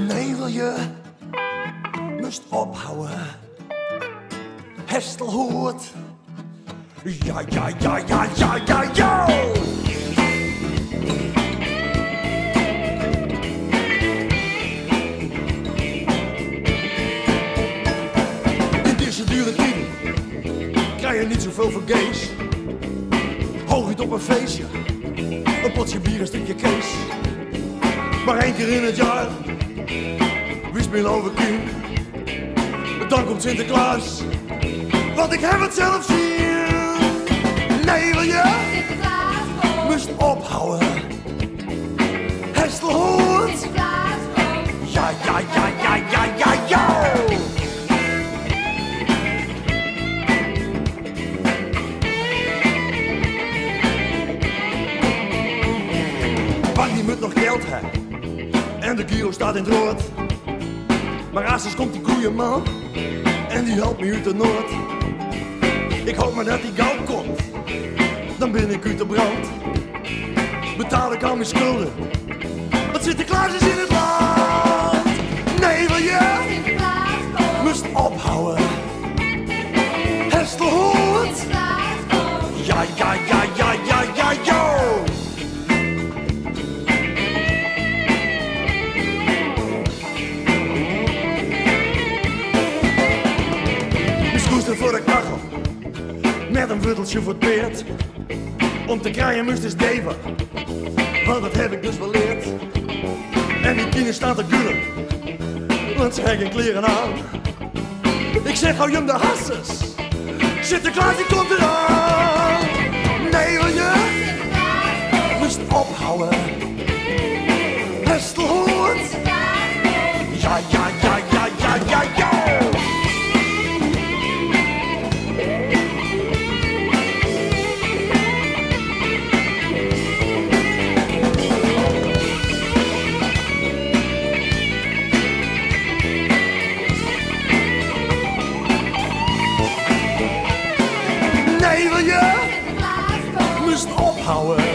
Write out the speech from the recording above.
Nee, wil je moest ophouden. Hestelhoort. Ja, ja, ja, ja, ja, ja, ja. In deze dure tien krijg je niet zoveel voor Gees. Hoog het op een feestje, een potje bier, een stukje kees. Maar één keer in het jaar, wist me over Kien. Dan komt Sinterklaas, want ik heb het zelf zien. Nee, wil je? Moest ophouden. Hestelhoort. Ja, ja, ja, ja, ja, ja, ja. Bang die moet nog geld hebben en de Giro staat in het rood. Maar aanstonds komt die koeienman en die helpt me uit de nood. Ik hoop maar dat die gauw komt, dan ben ik uit de brand. Betaal ik al mijn schulden, want Sinterklaas is in het land. Nee, wil je? Moest ophouden. Hestelhoort. Ja, ja, ja, ja, ja, ja, ja. Voor de kachel, met een wutteltje voor het peert. Om te krijgen moest eens deven, want dat heb ik dus wel leerd. En die kinderen staan te gulen, want ze hebben geen kleren aan. Ik zeg, hou je hem de hasses, Sinterklaas die komt eraan. Nee, wil je? Moest ophouden. Hestelhoort. Ja, ja, ja, ja, ja, ja, ja. Nee, wil je? Moest ophouden.